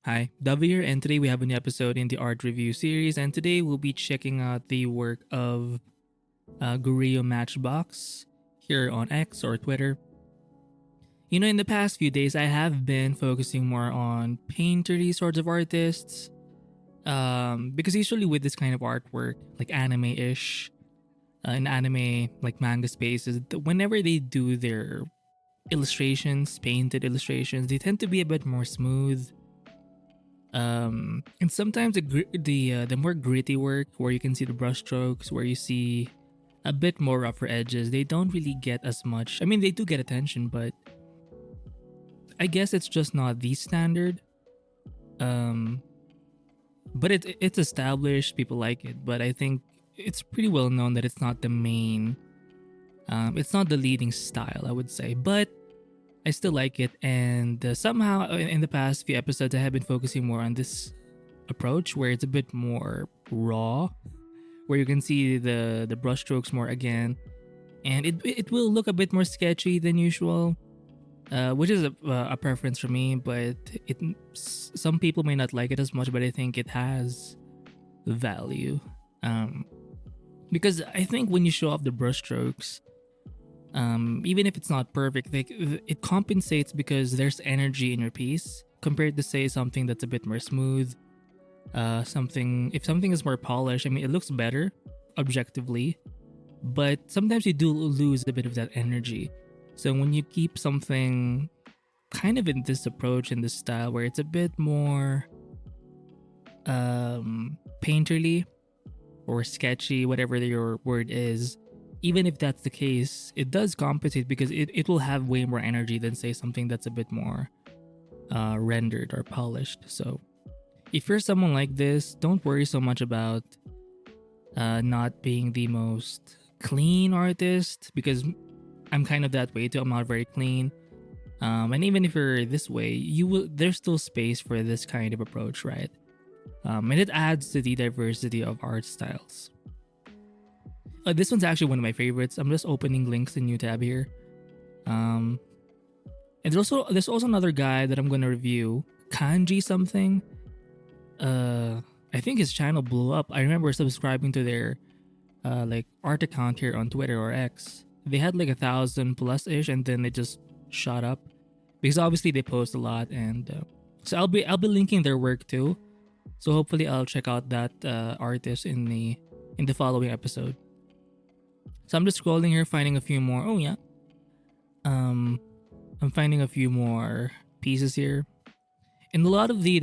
Hi, Davi here, and today we have a new episode in the art review series, and today we'll be checking out the work of Gureo Matchbox here on X or Twitter. You know, in the past few days, I have been focusing more on painterly sorts of artists, because usually with this kind of artwork, like anime-ish, in anime like manga spaces, whenever they do their illustrations, painted illustrations, they tend to be a bit more smooth. And sometimes the more gritty work where you can see the brushstrokes, where you see a bit more rougher edges, they don't really get as much. I mean, they do get attention, but I guess it's just not the standard. But it's established, people like it, but I think it's pretty well known that it's not the main. It's not the leading style, I would say, but I still like it, and somehow in the past few episodes, I have been focusing more on this approach where it's a bit more raw, where you can see the brushstrokes more again, and it will look a bit more sketchy than usual, which is a preference for me. But some people may not like it as much, but I think it has value, because I think when you show off the brushstrokes, even if it's not perfect, it compensates because there's energy in your piece compared to say something that's a bit more smooth. If something is more polished, I mean, it looks better objectively, but sometimes you do lose a bit of that energy. So when you keep something kind of in this approach, in this style, where it's a bit more painterly or sketchy, whatever your word is, even if that's the case, it does compensate because it will have way more energy than say something that's a bit more rendered or polished. So if you're someone like this, don't worry so much about not being the most clean artist, because I'm kind of that way too. I'm not very clean. And even if you're this way, there's still space for this kind of approach, right? And it adds to the diversity of art styles. This one's actually one of my favorites. I'm just opening links in new tab here. And there's also another guy that I'm gonna review, Kanji something. I think his channel blew up. I remember subscribing to their like art account here on Twitter or X. They had like 1,000 plus ish, and then it just shot up because obviously they post a lot, and so I'll be linking their work too. So hopefully I'll check out that artist in the following episode. So I'm just scrolling here, finding a few more. Oh yeah. I'm finding a few more pieces here. And a lot of the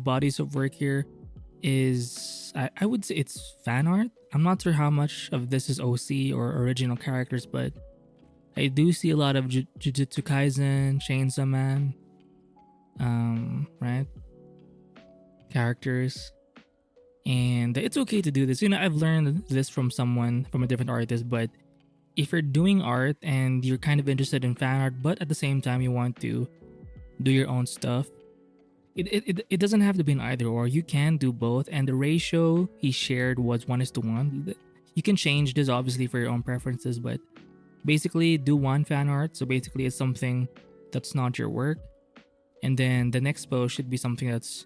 bodies of work here is I would say it's fan art. I'm not sure how much of this is OC or original characters, but I do see a lot of Jujutsu Kaisen, Chainsaw Man, right? Characters. And it's okay to do this. You know, I've learned this from a different artist, but if you're doing art and you're kind of interested in fan art, but at the same time you want to do your own stuff, it doesn't have to be an either or. You can do both. And the ratio he shared was 1:1. You can change this obviously for your own preferences, but basically do one fan art. So basically it's something that's not your work. And then the next post should be something that's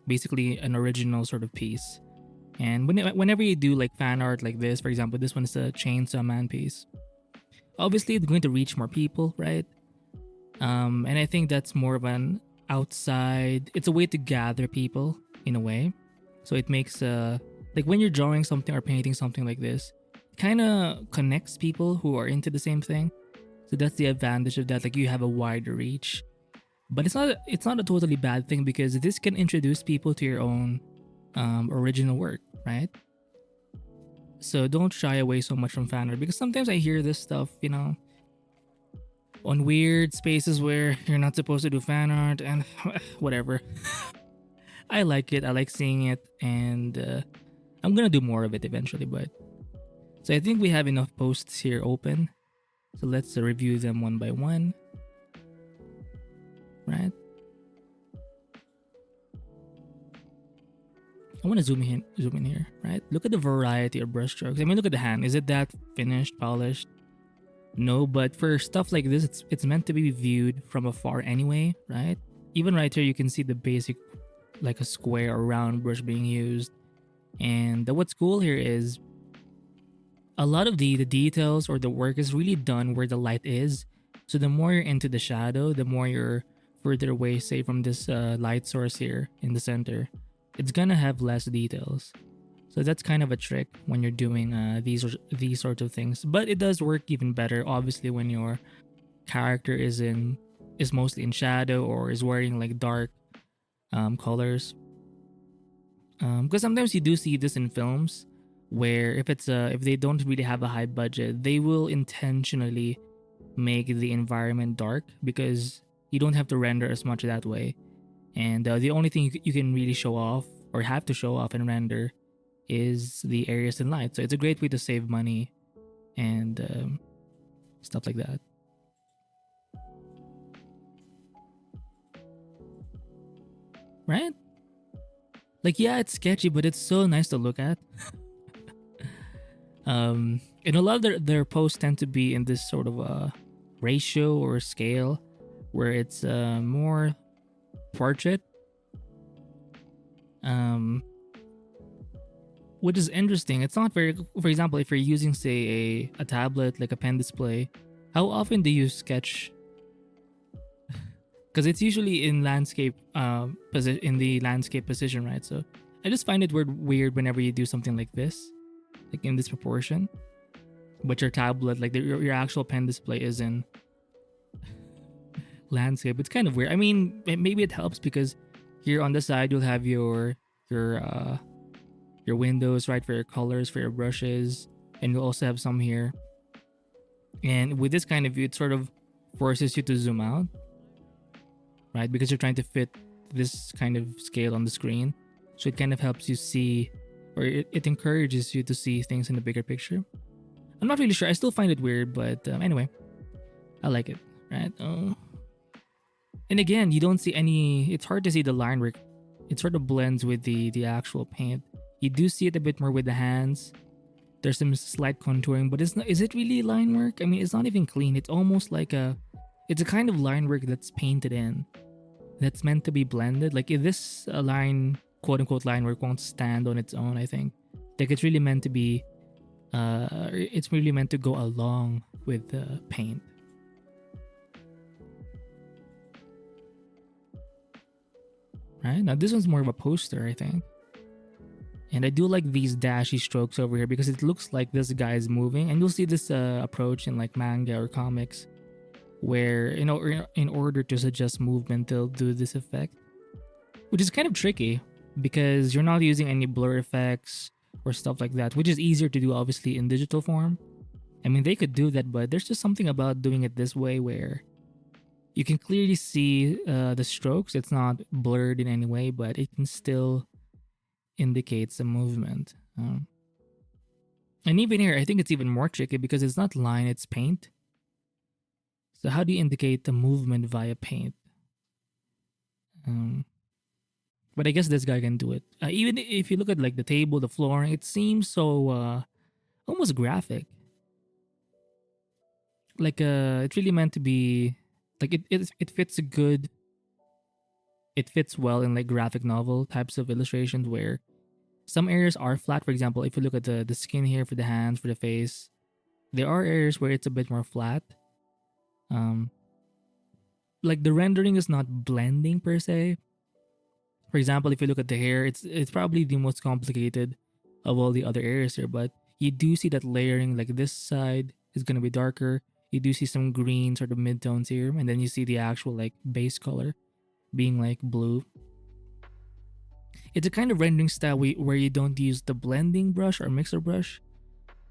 basically an original sort of piece. And whenever you do like fan art like this, for example, this one is a Chainsaw Man piece, obviously it's going to reach more people, right? And I think that's more of an outside, it's a way to gather people in a way. So it makes like when you're drawing something or painting something like this, it kind of connects people who are into the same thing. So that's the advantage of that, like you have a wider reach. But it's not a totally bad thing, because this can introduce people to your own original work, right? So don't shy away so much from fan art, because sometimes I hear this stuff, you know, on weird spaces where you're not supposed to do fan art and whatever. I like it. I like seeing it, and I'm gonna do more of it eventually. But so I think we have enough posts here open. So let's review them one by one. Right? I want to zoom in here, right? Look at the variety of brushstrokes. I mean, look at the hand. Is it that finished, polished? No, but for stuff like this, it's meant to be viewed from afar anyway, right? Even right here, you can see the basic, like a square or round brush being used. And what's cool here is a lot of the details or the work is really done where the light is. So the more you're into the shadow, the more you're further away, say from this light source here in the center, it's gonna have less details. So that's kind of a trick when you're doing these sorts of things. But it does work even better, obviously, when your character is mostly in shadow or is wearing like dark colors. Because sometimes you do see this in films where if they don't really have a high budget, they will intentionally make the environment dark because you don't have to render as much that way. And the only thing you can really show off or have to show off and render is the areas in light. So it's a great way to save money and stuff like that. Right? Like, yeah, it's sketchy, but it's so nice to look at. And a lot of their posts tend to be in this sort of a ratio or scale where it's more portrait. Which is interesting. It's not very, for example, if you're using, say, a tablet like a pen display, how often do you sketch? Because it's usually in landscape in the landscape position, right? So I just find it weird whenever you do something like this, like in this proportion, but your tablet, like your actual pen display, is in landscape. It's kind of weird. I mean, maybe it helps because here on the side you'll have your windows, right, for your colors, for your brushes, and you'll also have some here. And with this kind of view, it sort of forces you to zoom out, right? Because you're trying to fit this kind of scale on the screen. So it kind of helps you see, or it encourages you to see things in the bigger picture. I'm not really sure. I still find it weird, but anyway, I like it, right? And again, you don't see any, it's hard to see the line work. It sort of blends with the actual paint. You do see it a bit more with the hands. There's some slight contouring, but it's not, is it really line work? I mean, it's not even clean. It's almost like it's a kind of line work that's painted in. That's meant to be blended. Like if this line, quote unquote line work, won't stand on its own, I think. Like it's really meant to be, it's really meant to go along with the paint. Right? Now this one's more of a poster, I think. And I do like these dashy strokes over here because it looks like this guy is moving. And you'll see this approach in like manga or comics where, you know, in order to suggest movement, they'll do this effect, which is kind of tricky because you're not using any blur effects or stuff like that, which is easier to do obviously in digital form. I mean, they could do that, but there's just something about doing it this way where you can clearly see the strokes. It's not blurred in any way, but it can still indicate some movement. And even here, I think it's even more tricky because it's not line, it's paint. So how do you indicate the movement via paint? But I guess this guy can do it. Even if you look at like the table, the flooring, it seems so almost graphic. Like it's really meant to be like it fits good. It fits well in like graphic novel types of illustrations where some areas are flat. For example, if you look at the skin here for the hands, for the face, there are areas where it's a bit more flat. Like the rendering is not blending per se. For example, if you look at the hair, it's probably the most complicated of all the other areas here, but you do see that layering, like this side is going to be darker. You do see some green sort of midtones here, and then you see the actual like base color being like blue. It's a kind of rendering style where you don't use the blending brush or mixer brush.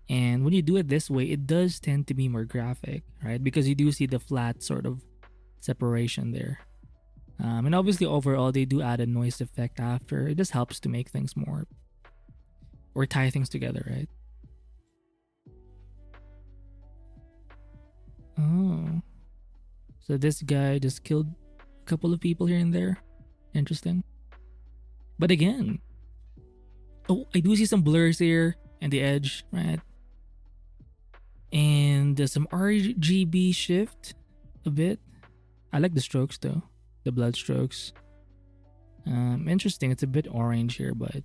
And when you do it this way, it does tend to be more graphic, right? Because you do see the flat sort of separation there. And obviously overall, they do add a noise effect after. It just helps to make things more, or tie things together, right? Oh. So this guy just killed a couple of people here and there. Interesting. But again, oh, I do see some blurs here and the edge, right? And some RGB shift a bit. I like the strokes though, the blood strokes. Interesting. It's a bit orange here, but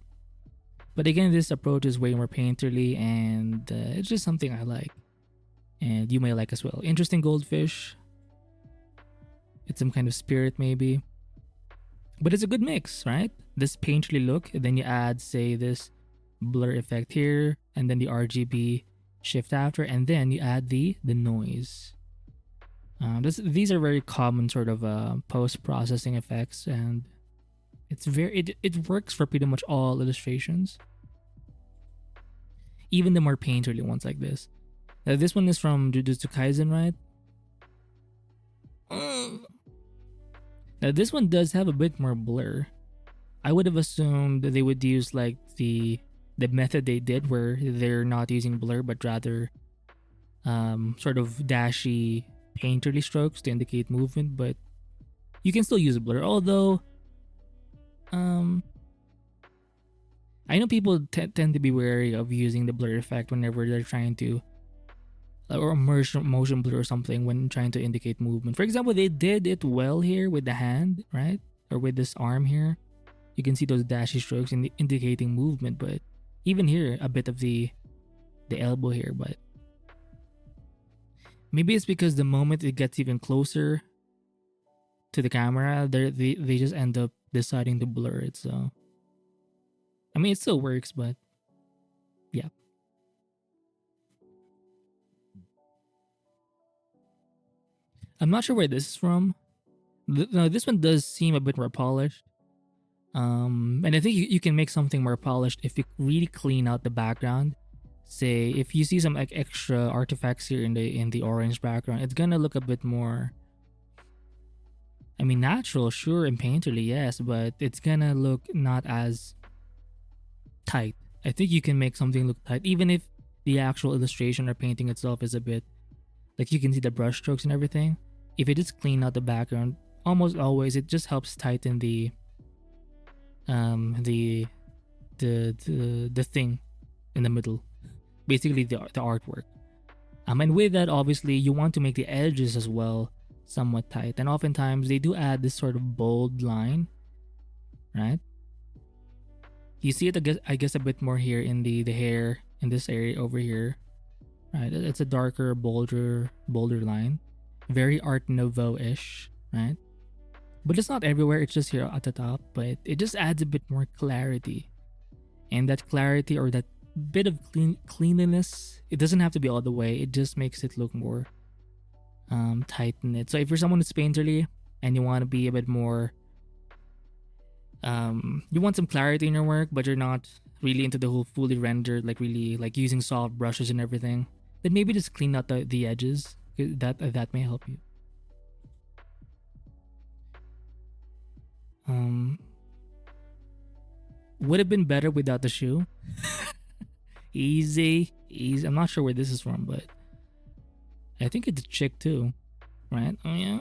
again, this approach is way more painterly, and it's just something I like, and you may like as well. Interesting goldfish. It's some kind of spirit maybe, but it's a good mix, right? This painterly look, and then you add, say, this blur effect here, and then the RGB shift after, and then you add the noise. These are very common sort of post-processing effects, and it works for pretty much all illustrations, even the more painterly ones like this. Now, this one is from Jujutsu Kaisen, right? Now this one does have a bit more blur. I would have assumed that they would use like the method they did where they're not using blur but rather sort of dashy painterly strokes to indicate movement, but you can still use blur. Although I know people tend to be wary of using the blur effect whenever they're trying to, or motion blur or something when trying to indicate movement. For example, they did it well here with the hand, right? Or with this arm here. You can see those dashy strokes indicating movement, but even here, a bit of the elbow here, but maybe it's because the moment it gets even closer to the camera, they just end up deciding to blur it. So, I mean, it still works, but yeah. I'm not sure where this is from. No, this one does seem a bit more polished. And I think you can make something more polished if you really clean out the background. Say if you see some like extra artifacts here in the orange background, it's gonna look a bit more, I mean, natural, sure, and painterly, yes, but it's gonna look not as tight. I think you can make something look tight, even if the actual illustration or painting itself is a bit, like you can see the brush strokes and everything. If you just clean out the background, almost always it just helps tighten the thing in the middle, basically the artwork. And with that, obviously you want to make the edges as well somewhat tight, and oftentimes they do add this sort of bold line, right? You see it, I guess a bit more here in the hair in this area over here, right? It's a darker, bolder line, very Art Nouveau-ish, right? But it's not everywhere, it's just here at the top, but it just adds a bit more clarity. And that clarity, or that bit of cleanliness, it doesn't have to be all the way, it just makes it look more tight in it. So if you're someone who's painterly and you want to be a bit more, you want some clarity in your work, but you're not really into the whole fully rendered, like really like using soft brushes and everything, then maybe just clean out the edges. That may help you. Would have been better without the shoe. Easy. I'm not sure where this is from, but I think it's a chick too, right? Oh yeah.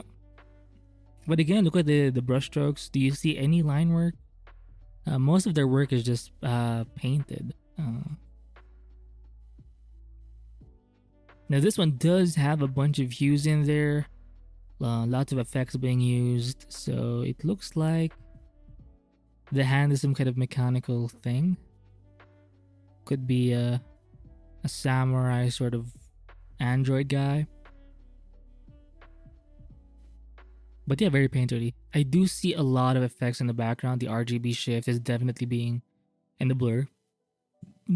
But again, look at the brush strokes. Do you see any line work? Most of their work is just painted. Now this one does have a bunch of hues in there. Lots of effects being used. So it looks like the hand is some kind of mechanical thing. Could be a samurai sort of android guy. But yeah, very painterly. I do see a lot of effects in the background. The RGB shift is definitely being, and the blur,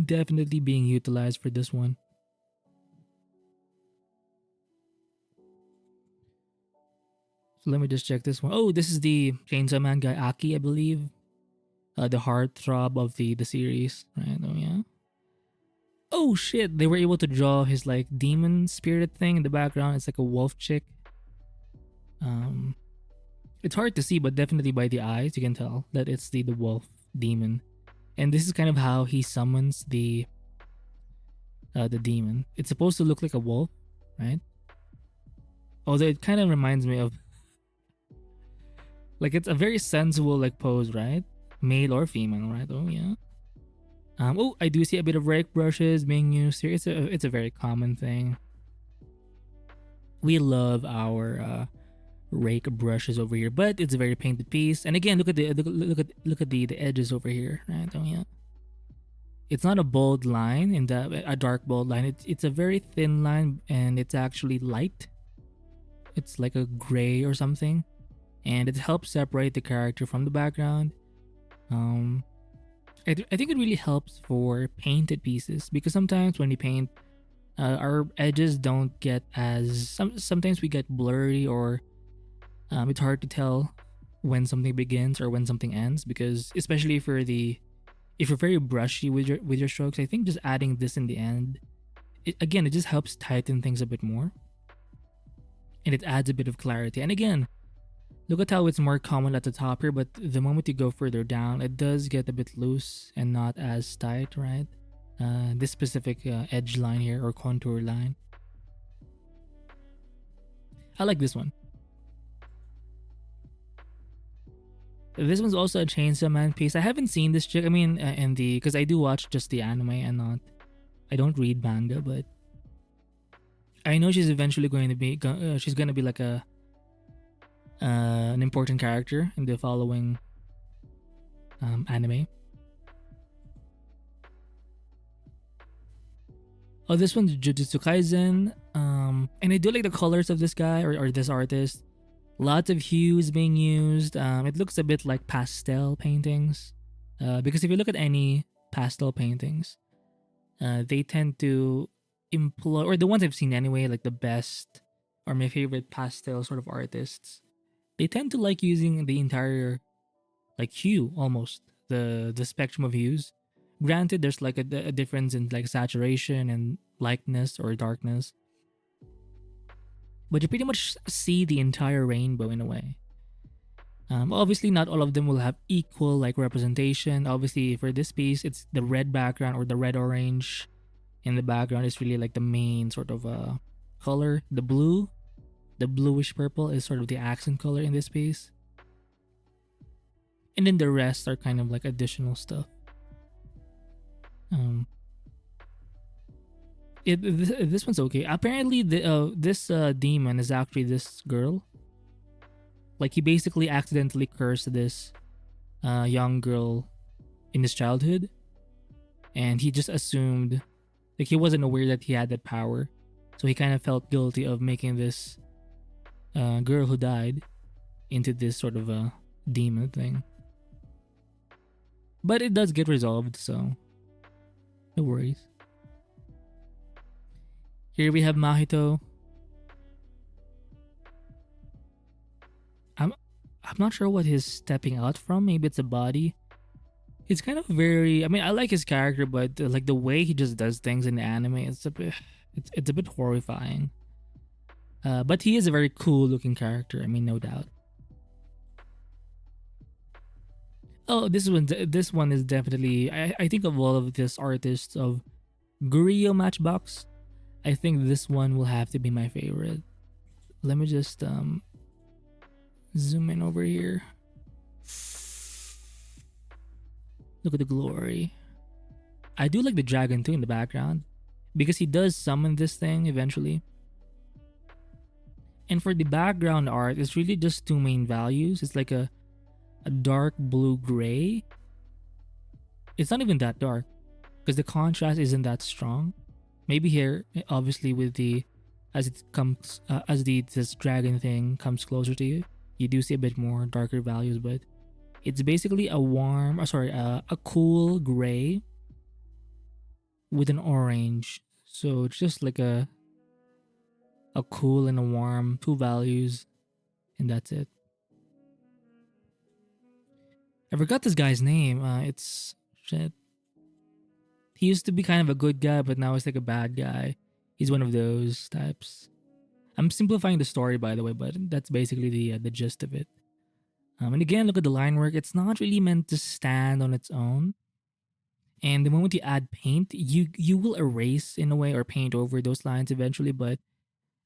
definitely being utilized for this one. So let me just check this one. Oh, this is the Chainsaw Man guy, Aki, I believe. The heartthrob of the series, right? Oh yeah. Oh shit, they were able to draw his like demon spirit thing in the background. It's like a wolf chick. It's hard to see, but definitely by the eyes you can tell that it's the wolf demon. And this is kind of how he summons the demon. It's supposed to look like a wolf, right? Although it kind of reminds me of, like, it's a very sensual like pose, right? Male or female, right? Oh yeah. Oh, I do see a bit of rake brushes being used here. It's a very common thing. We love our rake brushes over here, but it's a very painted piece. And again, look at the edges over here, right? Oh yeah, it's not a bold line in a dark bold line. It's a very thin line, and it's actually light. It's like a gray or something, and it helps separate the character from the background. Um, I think it really helps for painted pieces, because sometimes when we paint, our edges don't get as sometimes we get blurry, or it's hard to tell when something begins or when something ends, because especially if you're very brushy with your strokes, I think just adding this in the end, it just helps tighten things a bit more, and it adds a bit of clarity. And again, look at how it's more common at the top here, but the moment you go further down, it does get a bit loose and not as tight, right? This specific edge line here, or contour line. I like this one. This one's also a Chainsaw Man piece. I haven't seen this chick. I mean, because I do watch just the anime and I don't read manga, but I know she's eventually going to be. She's gonna be like an important character in the following anime. Oh, this one's Jujutsu Kaisen. And I do like the colors of this guy or this artist. Lots of hues being used. It looks a bit like pastel paintings. Because if you look at any pastel paintings, they tend to employ, or the ones I've seen anyway, like the best or my favorite pastel sort of artists, they tend to like using the entire like hue, almost the spectrum of hues. Granted, there's like a difference in like saturation and lightness or darkness, but you pretty much see the entire rainbow in a way. Obviously, not all of them will have equal like representation. Obviously, for this piece, it's the red background, or the red orange in the background is really like the main sort of color. The bluish purple is sort of the accent color in this piece, and then the rest are kind of like additional stuff. This one's okay. Apparently, this demon is actually this girl. Like, he basically accidentally cursed this young girl in his childhood, and he just assumed, like, he wasn't aware that he had that power, so he kind of felt guilty of making this girl who died into this sort of a demon thing. But it does get resolved, so no worries. Here we have Mahito. I'm not sure what he's stepping out from. Maybe it's a body. It's kind of very. I mean, I like his character, but like the way he just does things in the anime, it's a bit horrifying. But he is a very cool looking character. I mean, no doubt. Oh, this one is definitely. I think of all of this artists of Gurio Matchbox, I think this one will have to be my favorite. Let me just zoom in over here. Look at the glory. I do like the dragon too in the background, because he does summon this thing eventually. And for the background art, it's really just two main values. It's like a dark blue gray. It's not even that dark, because the contrast isn't that strong. Maybe here, obviously, with as this dragon thing comes closer to you, you do see a bit more darker values, but it's basically a cool gray with an orange. So it's just like a cool and a warm, two values, and that's it. I forgot this guy's name. It's shit. He used to be kind of a good guy, but now he's like a bad guy. He's one of those types. I'm simplifying the story, by the way, but that's basically the gist of it. And again, look at the line work. It's not really meant to stand on its own. And the moment you add paint, you will erase in a way, or paint over those lines eventually. But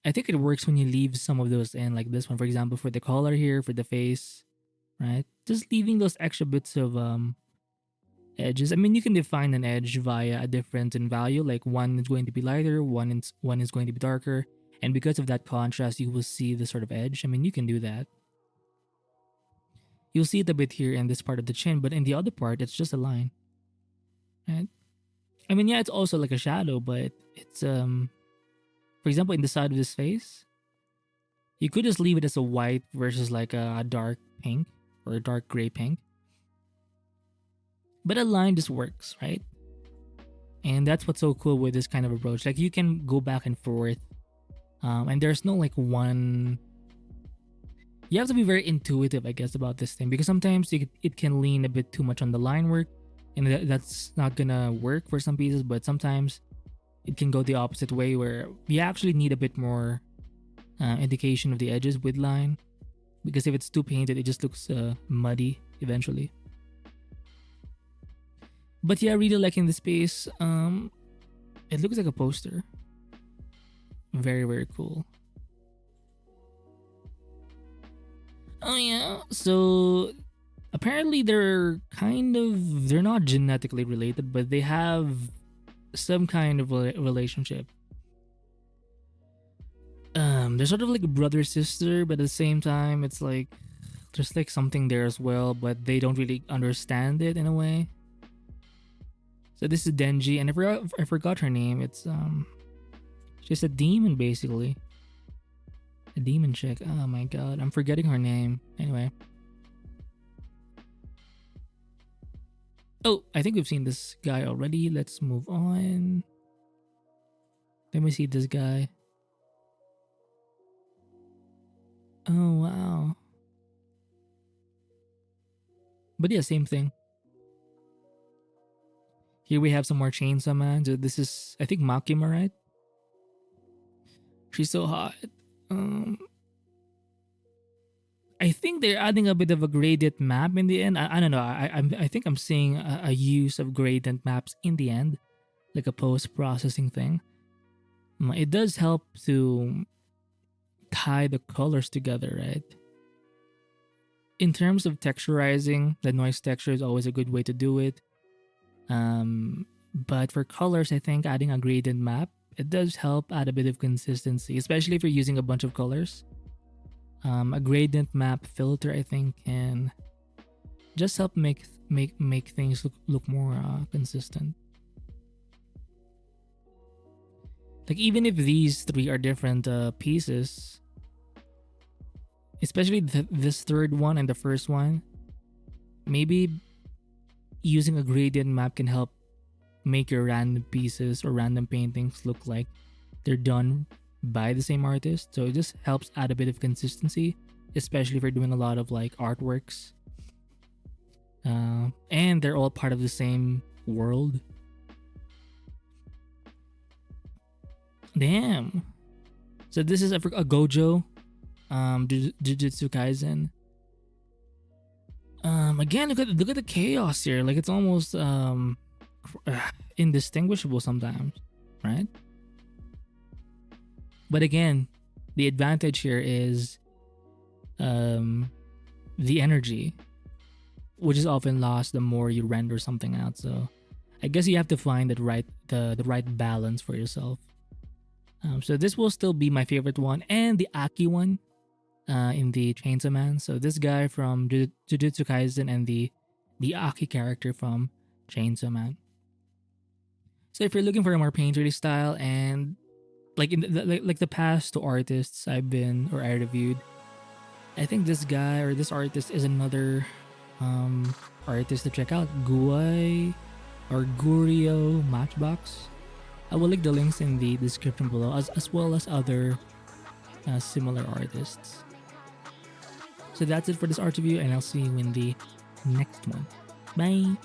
I think it works when you leave some of those in, like this one, for example, for the collar here, for the face, right? Just leaving those extra bits of edges. I mean, you can define an edge via a difference in value. Like one is going to be lighter, one is going to be darker, And because of that contrast, you will see the sort of edge. I mean, you can do that. You'll see it a bit here in this part of the chin, but in the other part, it's just a line. Right? I mean, yeah, it's also like a shadow, but it's for example, in the side of this face, you could just leave it as a white versus like a dark pink or a dark gray pink. But a line just works, right? And that's what's so cool with this kind of approach. Like you can go back and forth, and there's no like one. You have to be very intuitive, I guess, about this thing because sometimes it can lean a bit too much on the line work, and that's not gonna work for some pieces. But sometimes it can go the opposite way where you actually need a bit more indication of the edges with line, because if it's too painted, it just looks muddy eventually. But yeah, really liking the space. It looks like a poster. Very, very cool. Oh yeah, so apparently they're not genetically related, but they have some kind of relationship. They're sort of like a brother sister, but at the same time, it's like there's like something there as well, but they don't really understand it in a way. So this is Denji, and I forgot her name. It's she's a demon basically. A demon chick. Oh my god, I'm forgetting her name. Anyway. Oh, I think we've seen this guy already. Let's move on. Let me see this guy. Oh wow. But yeah, same thing. Here we have some more Chainsaw Man. So this is, I think, Makima, right? She's so hot. I think they're adding a bit of a gradient map in the end. I don't know. I think I'm seeing a use of gradient maps in the end, like a post-processing thing. It does help to tie the colors together, right? In terms of texturizing, the noise texture is always a good way to do it. But for colors, I think adding a gradient map, it does help add a bit of consistency, especially if you're using a bunch of colors. A gradient map filter, I think, can just help make things look more consistent. Like even if these three are different pieces, especially this third one and the first one, maybe using a gradient map can help make your random pieces or random paintings look like they're done by the same artist. So it just helps add a bit of consistency, especially if you're doing a lot of like artworks. And they're all part of the same world. Damn. So this is a Gojo, Jujutsu Kaisen. Again, look at the chaos here. Like it's almost indistinguishable sometimes, right? But again, the advantage here is the energy, which is often lost the more you render something out. So I guess you have to find the right balance for yourself. So this will still be my favorite one, and the Aki one in the Chainsaw Man. So this guy from Jujutsu Kaisen and the Aki character from Chainsaw Man. So if you're looking for a more painterly style, and like in the past two artists I reviewed, I think this guy or this artist is another artist to check out. Guai or Gurio Matchbox. I will link the links in the description below, as well as other similar artists. So that's it for this art review, and I'll see you in the next one. Bye!